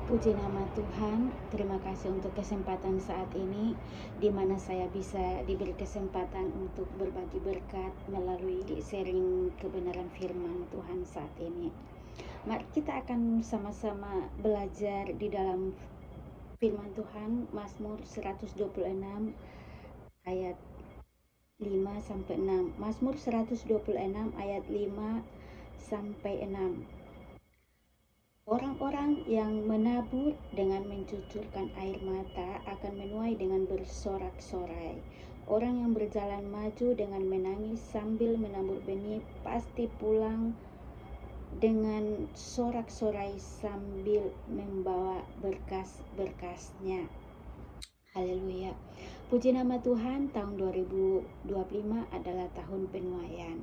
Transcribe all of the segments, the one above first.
Puji nama Tuhan, terima kasih untuk kesempatan saat ini di mana saya bisa diberi kesempatan untuk berbagi berkat melalui sharing kebenaran firman Tuhan saat ini. Mari kita akan sama-sama belajar di dalam firman Tuhan, Mazmur 126 ayat 5 sampai 6. Mazmur 126 ayat 5 sampai 6. Orang-orang yang menabur dengan mencucurkan air mata akan menuai dengan bersorak-sorai. Orang yang berjalan maju dengan menangis sambil menabur benih pasti pulang dengan sorak-sorai sambil membawa berkas-berkasnya. Haleluya. Puji nama Tuhan, tahun 2025 adalah tahun penuaian,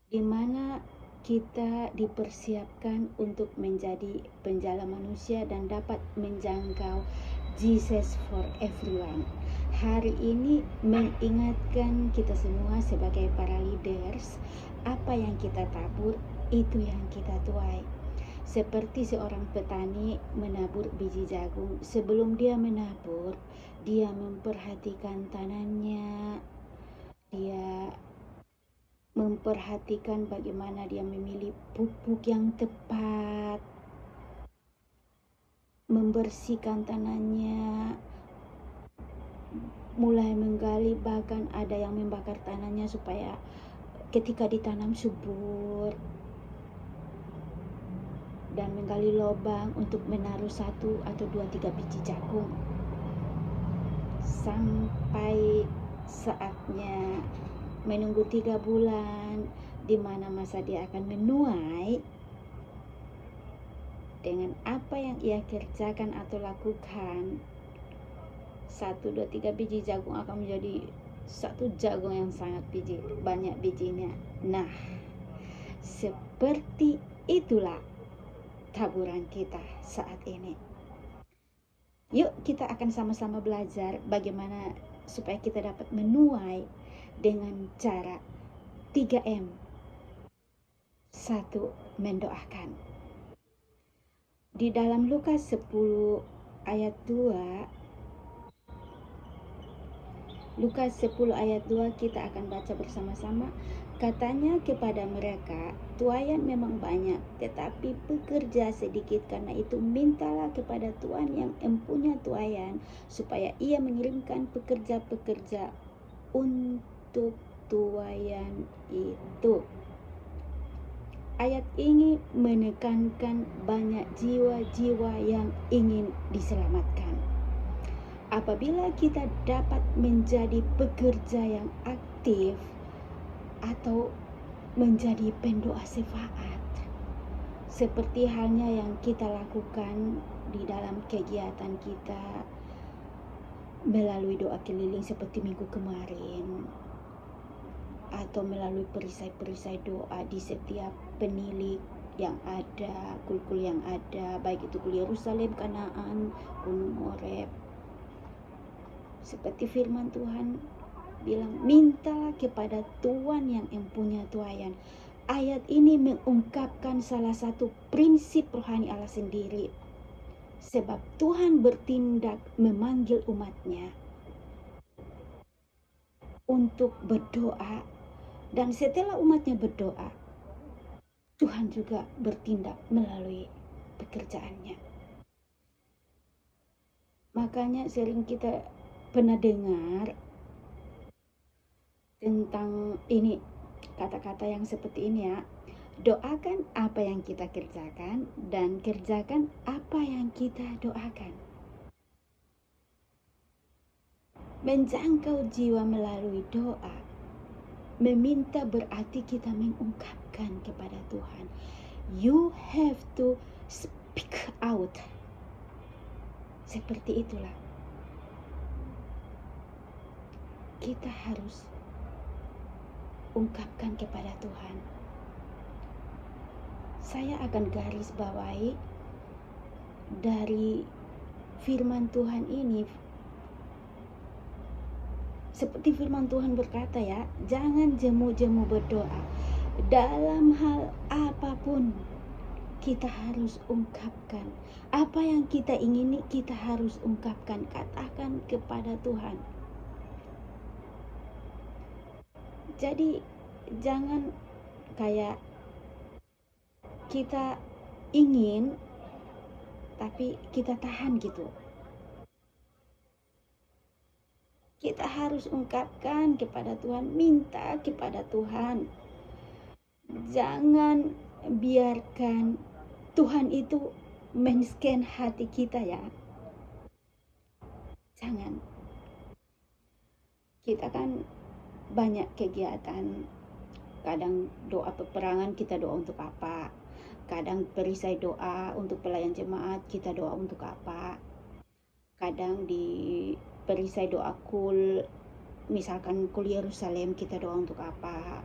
di mana kita dipersiapkan untuk menjadi penjala manusia dan dapat menjangkau Jesus for everyone. Hari ini mengingatkan kita semua sebagai para leaders, apa yang kita tabur, itu yang kita tuai. Seperti seorang petani menabur biji jagung, sebelum dia menabur, dia memperhatikan tanahnya, dia memperhatikan bagaimana dia memilih pupuk yang tepat, membersihkan tanahnya, mulai menggali, bahkan ada yang membakar tanahnya supaya ketika ditanam subur, dan menggali lubang untuk menaruh 1 atau 2, 3 biji jagung sampai saatnya menunggu 3 bulan, di mana masa dia akan menuai. Dengan apa yang ia kerjakan atau lakukan, 1, 2, 3 biji jagung akan menjadi 1 jagung yang sangat banyak bijinya. Nah, seperti itulah taburan kita saat ini. Yuk kita akan sama-sama belajar bagaimana supaya kita dapat menuai dengan cara 3M. 1. Mendoakan. Di dalam Lukas 10 ayat 2, Lukas 10 ayat 2 kita akan baca bersama-sama. Katanya kepada mereka, tuaian memang banyak, tetapi pekerja sedikit. Karena itu mintalah kepada Tuhan yang empunya tuaian, supaya ia mengirimkan pekerja-pekerja untuk tuaian itu. Ayat ini menekankan banyak jiwa-jiwa yang ingin diselamatkan. Apabila kita dapat menjadi pekerja yang aktif atau menjadi pendoa syafaat, seperti halnya yang kita lakukan di dalam kegiatan kita melalui doa keliling seperti minggu kemarin, atau melalui perisai-perisai doa di setiap penilik yang ada, kul-kul yang ada, baik itu kul Yerusalem, Kanaan, Gunung Horeb. Seperti firman Tuhan bilang, mintalah kepada Tuhan yang empunya tuaian. Ayat ini mengungkapkan salah satu prinsip rohani Allah sendiri. Sebab Tuhan bertindak memanggil umatnya untuk berdoa, dan setelah umatnya berdoa, Tuhan juga bertindak melalui pekerjaannya. Makanya sering kita pernah dengar tentang ini, kata-kata yang seperti ini ya. Doakan apa yang kita kerjakan dan kerjakan apa yang kita doakan. Menjangkau jiwa melalui doa, meminta berarti kita mengungkapkan kepada Tuhan. You have to speak out. Seperti itulah. Kita harus ungkapkan kepada Tuhan. Saya akan garis bawahi dari firman Tuhan ini. Seperti firman Tuhan berkata ya, jangan jemu-jemu berdoa dalam hal apapun. kita harus ungkapkan. Apa yang kita ingini kita harus ungkapkan, katakan kepada Tuhan. Jadi jangan kayak kita ingin tapi kita tahan gitu. Kita harus ungkapkan kepada Tuhan, minta kepada Tuhan. Jangan biarkan Tuhan itu men-scan hati kita ya. Jangan. Kita kan banyak kegiatan. Kadang doa peperangan kita doa untuk apa? Kadang perisai doa untuk pelayan jemaat kita doa untuk apa? Kadang di perisai doa kul, misalkan kul Yerusalem kita doa untuk apa?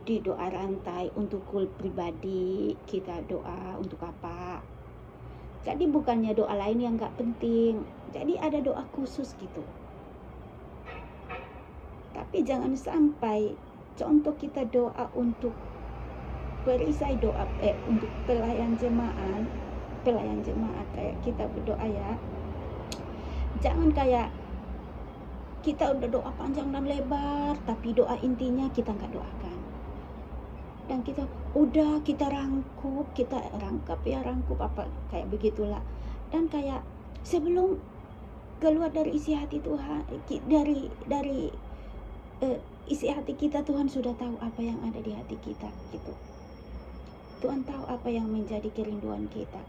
Di doa rantai untuk kul pribadi kita doa untuk apa? Jadi bukannya doa lain yang gak penting, jadi ada doa khusus gitu. Tapi jangan sampai contoh kita doa untuk perisai doa untuk pelayan jemaat kayak kita berdoa ya. Jangan kayak kita udah doa panjang dan lebar tapi doa intinya kita nggak doakan. Dan kita rangkup apa kayak begitulah. Dan kayak sebelum keluar dari isi hati Tuhan, dari isi hati kita, Tuhan sudah tahu apa yang ada di hati kita gitu. Tuhan tahu apa yang menjadi kerinduan kita.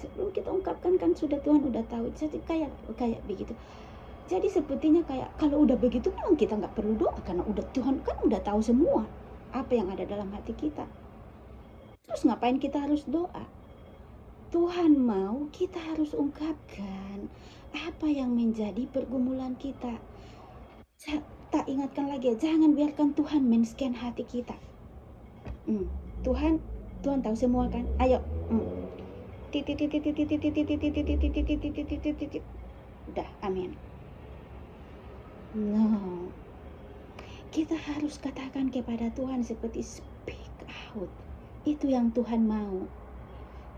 Sebelum kita ungkapkan kan Tuhan udah tahu. Jadi kayak begitu. Jadi sepertinya kayak kalau udah begitu memang kita nggak perlu doa karena Tuhan kan udah tahu semua apa yang ada dalam hati kita. Terus ngapain kita harus doa? Tuhan mau kita harus ungkapkan apa yang menjadi pergumulan kita. Tak ingatkan lagi, jangan biarkan Tuhan men-scan hati kita. Tuhan tahu semua kan? Ayo. Udah, amin. No. Kita harus katakan kepada Tuhan seperti speak out. Itu yang Tuhan mau.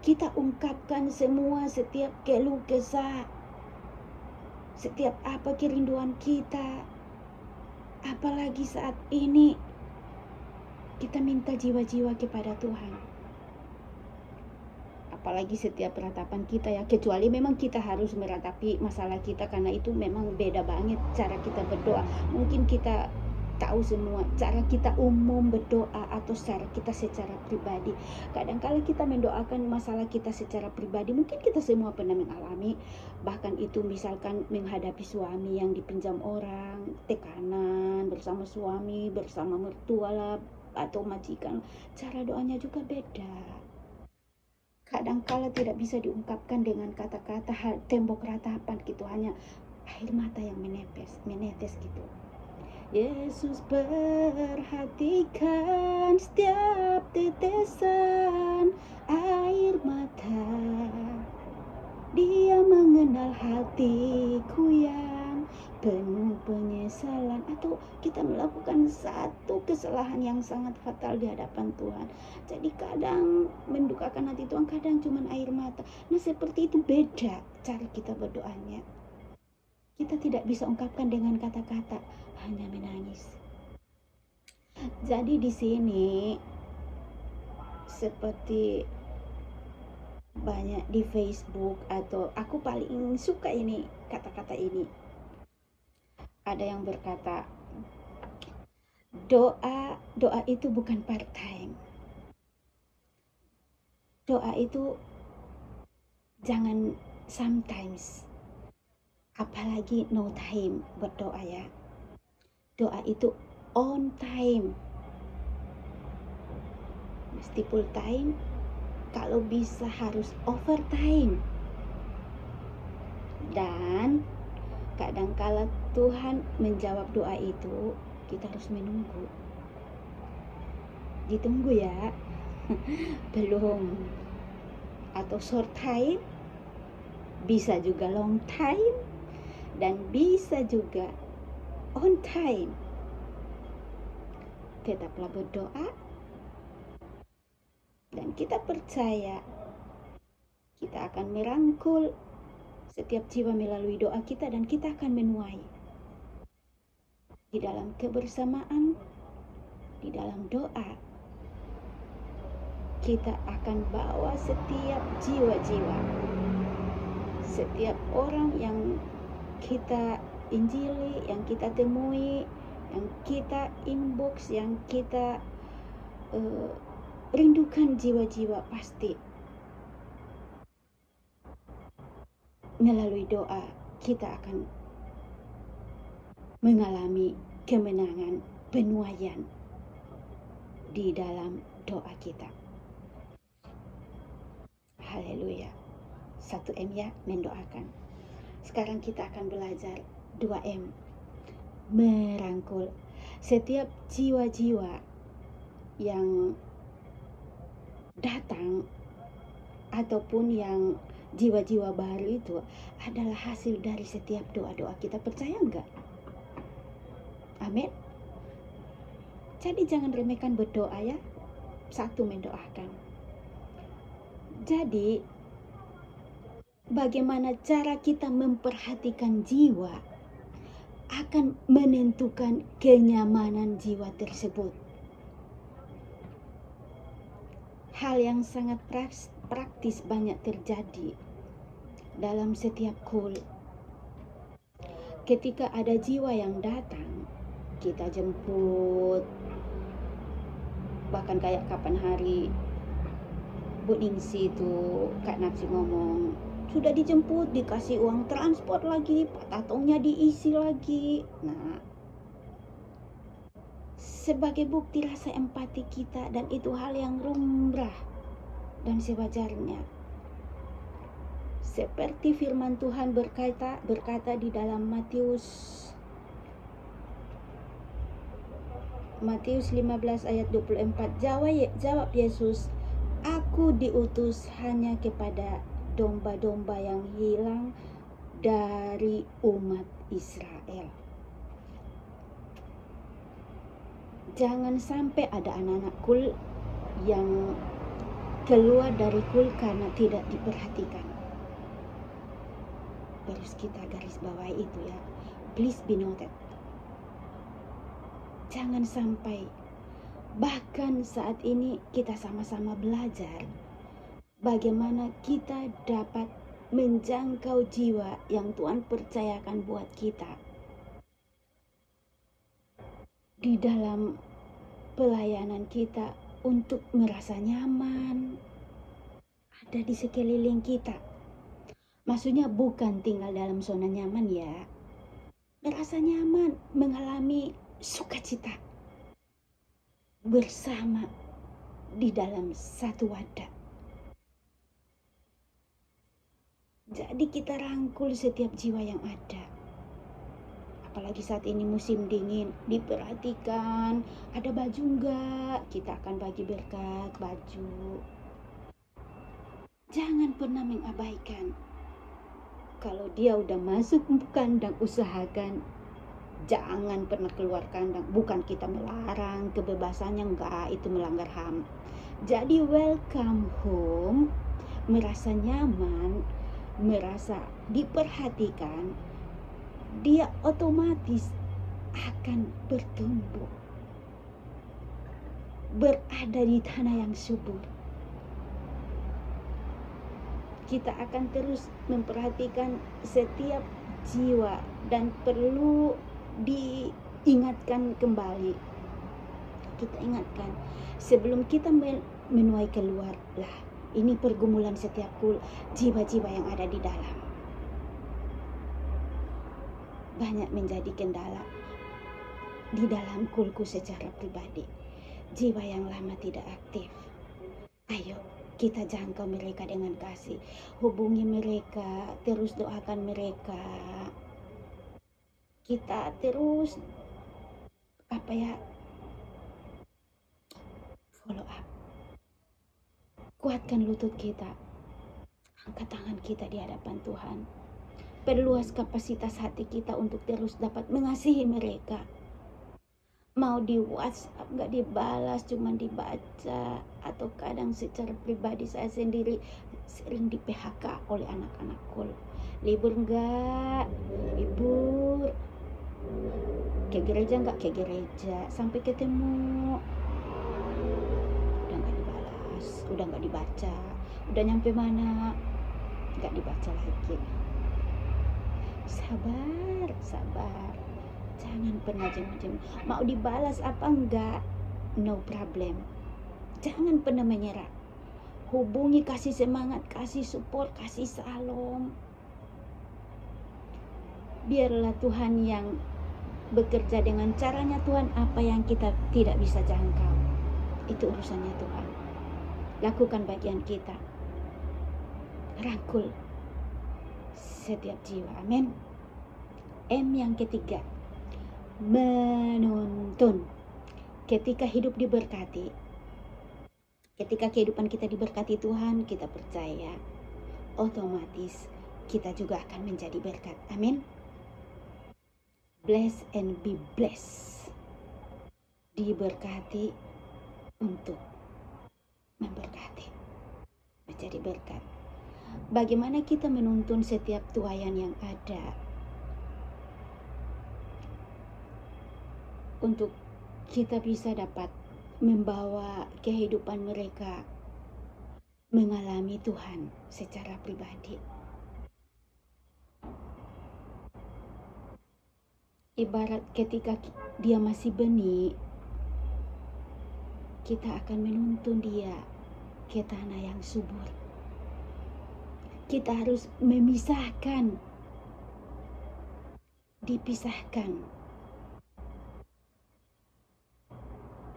Kita ungkapkan semua, setiap keluh kesah, setiap apa kerinduan kita. Apalagi saat ini kita minta jiwa-jiwa kepada Tuhan. Apalagi setiap peratapan kita ya, kecuali memang kita harus meratapi masalah kita karena itu memang beda banget cara kita berdoa. Mungkin kita tahu semua cara kita umum berdoa atau cara kita secara pribadi. Kadang-kala kita mendoakan masalah kita secara pribadi, mungkin kita semua pernah mengalami. Bahkan itu misalkan menghadapi suami yang dipinjam orang, tekanan bersama suami, bersama mertua lah, atau majikan. Cara doanya juga beda. Kadang-kala tidak bisa diungkapkan dengan kata-kata tembok ratapan gitu, hanya air mata yang menetes gitu. Yesus perhatikan setiap tetesan air mata. Dia mengenal hatiku yang penuh penyesalan. Atau kita melakukan satu kesalahan yang sangat fatal di hadapan Tuhan. Jadi kadang mendukakan hati Tuhan, kadang cuma air mata. Nah seperti itu beda cara kita berdoanya. Kita tidak bisa ungkapkan dengan kata-kata, hanya menangis. Jadi di sini seperti banyak di Facebook, atau aku paling suka ini kata-kata ini. Ada yang berkata, doa itu bukan part time. Doa itu jangan sometimes, apalagi no time berdoa ya. Doa itu on time, mesti full time, kalau bisa harus overtime. Dan kadang-kala Tuhan menjawab doa itu kita harus menunggu. Ditunggu ya. Belum. Atau short time, bisa juga long time, dan bisa juga on time. Tetaplah berdoa dan kita percaya kita akan merangkul setiap jiwa melalui doa kita, dan kita akan menuai di dalam kebersamaan, di dalam doa. Kita akan bawa setiap jiwa-jiwa, setiap orang yang kita injili, yang kita temui, yang kita inbox, yang kita rindukan jiwa-jiwa, pasti melalui doa kita akan mengalami kemenangan, penuaian di dalam doa kita. Haleluya. 1M ya, mendoakan. Sekarang kita akan belajar 2M, merangkul setiap jiwa-jiwa yang datang ataupun yang jiwa-jiwa baru itu adalah hasil dari setiap doa-doa kita. Percaya enggak? Amin. Jadi jangan remehkan berdoa ya. 1, mendoakan. Jadi bagaimana cara kita memperhatikan jiwa akan menentukan kenyamanan jiwa tersebut. Hal yang sangat praktis banyak terjadi dalam setiap kul. Ketika ada jiwa yang datang, kita jemput. Bahkan kayak kapan hari Bu Ningsi itu Kak Napsi ngomong, sudah dijemput, dikasih uang transport lagi, patatongnya diisi lagi. Nah, sebagai bukti rasa empati kita, dan itu hal yang lumrah dan sewajarnya. Seperti firman Tuhan berkata di dalam Matius 15 ayat 24, jawab Yesus, "Aku diutus hanya kepada domba-domba yang hilang dari umat Israel." Jangan sampai ada anak-anak kul yang keluar dari kul karena tidak diperhatikan. Harus kita garis bawahi itu ya. Please be noted. Jangan sampai. Bahkan saat ini kita sama-sama belajar bagaimana kita dapat menjangkau jiwa yang Tuhan percayakan buat kita di dalam pelayanan kita, untuk merasa nyaman ada di sekeliling kita. Maksudnya bukan tinggal dalam zona nyaman ya, merasa nyaman, mengalami sukacita bersama di dalam satu wadah. Jadi kita rangkul setiap jiwa yang ada. Apalagi saat ini musim dingin, diperhatikan, ada baju enggak? Kita akan bagi berkat baju. Jangan pernah mengabaikan. Kalau dia udah masuk kandang, usahakan jangan pernah keluar kandang. Bukan kita melarang kebebasannya, enggak, itu melanggar HAM. Jadi welcome home, merasa nyaman, merasa diperhatikan, dia otomatis akan bertumbuh, berada di tanah yang subur. Kita akan terus memperhatikan setiap jiwa, dan perlu diingatkan kembali. Kita ingatkan sebelum kita menuai keluar lah. Ini pergumulan setiap jiwa-jiwa yang ada di dalam. Banyak menjadi kendala di dalam kulku secara pribadi. Jiwa yang lama tidak aktif. Ayo kita jangkau mereka dengan kasih. Hubungi mereka, terus doakan mereka. Kita terus follow up. Kuatkan lutut kita, angkat tangan kita di hadapan Tuhan. Perluas kapasitas hati kita untuk terus dapat mengasihi mereka, mau di WhatsApp nggak dibalas, cuma dibaca, atau kadang secara pribadi saya sendiri sering di PHK oleh anak-anakku. Libur nggak? Libur. Ke gereja nggak? Ke gereja. Sampai ketemu udah nggak dibalas, udah nggak dibaca. Udah nyampe mana? Nggak dibaca lagi. Sabar, sabar. Jangan pernah jemu-jemu. Mau dibalas apa enggak? No problem. Jangan pernah menyerah. Hubungi, kasih semangat, kasih support, kasih salam. Biarlah Tuhan yang bekerja dengan caranya Tuhan, apa yang kita tidak bisa jangkau. Itu urusannya Tuhan. Lakukan bagian kita. Rangkul setiap jiwa. Amin. M yang ketiga, menuntun. Ketika hidup diberkati, ketika kehidupan kita diberkati Tuhan, kita percaya otomatis kita juga akan menjadi berkat. Amin. Bless and be blessed. Diberkati untuk memberkati, menjadi berkat. Bagaimana kita menuntun setiap tuayan yang ada untuk kita bisa dapat membawa kehidupan mereka mengalami Tuhan secara pribadi. Ibarat ketika dia masih benih, kita akan menuntun dia ke tanah yang subur. Kita harus memisahkan, dipisahkan,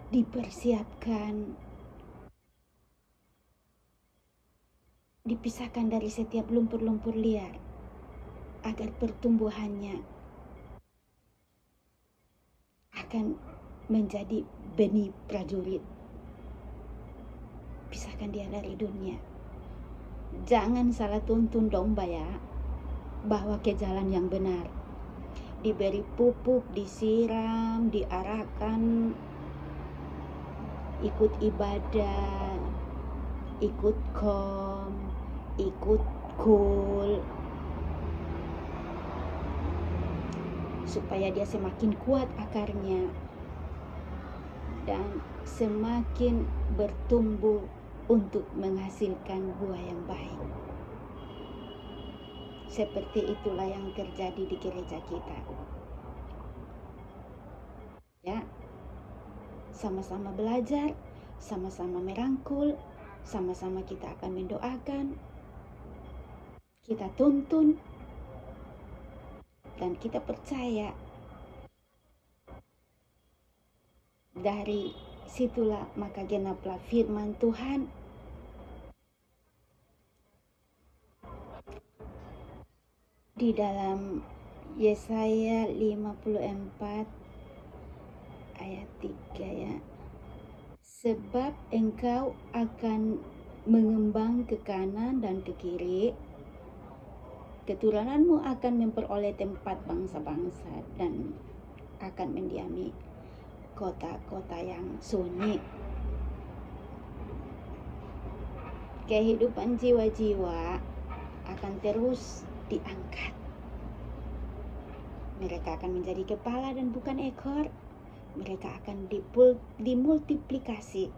dipersiapkan, dipisahkan dari setiap lumpur-lumpur liar agar pertumbuhannya akan menjadi benih prajurit. Pisahkan dia dari dunia. Jangan salah tuntun domba ya, bawa ke jalan yang benar. Diberi pupuk, disiram, diarahkan, ikut ibadah, ikut kom, ikut kul, supaya dia semakin kuat akarnya dan semakin bertumbuh untuk menghasilkan buah yang baik. Seperti itulah yang terjadi di gereja kita. Ya, sama-sama belajar, sama-sama merangkul, sama-sama kita akan mendoakan, kita tuntun, dan kita percaya dari situlah maka genaplah firman Tuhan di dalam Yesaya 54 ayat 3 ya. Sebab engkau akan mengembang ke kanan dan ke kiri, keturunanmu akan memperoleh tempat bangsa-bangsa dan akan mendiami kota-kota yang sunyi. Kehidupan jiwa-jiwa akan terus diangkat. Mereka akan menjadi kepala dan bukan ekor. Mereka akan dimultiplikasi.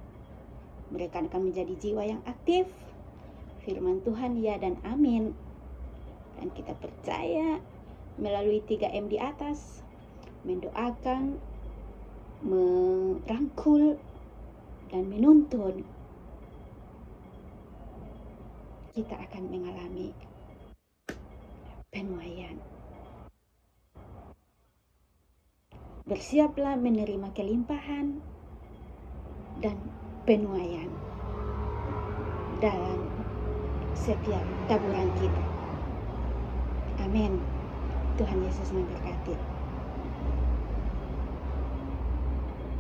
Mereka akan menjadi jiwa yang aktif. Firman Tuhan ya dan amin. Dan kita percaya melalui 3M di atas, mendoakan, merangkul, dan menuntun, kita akan mengalami penuaian. Bersiaplah menerima kelimpahan dan penuaian dalam setiap taburan kita. Amin. Tuhan Yesus memberkati.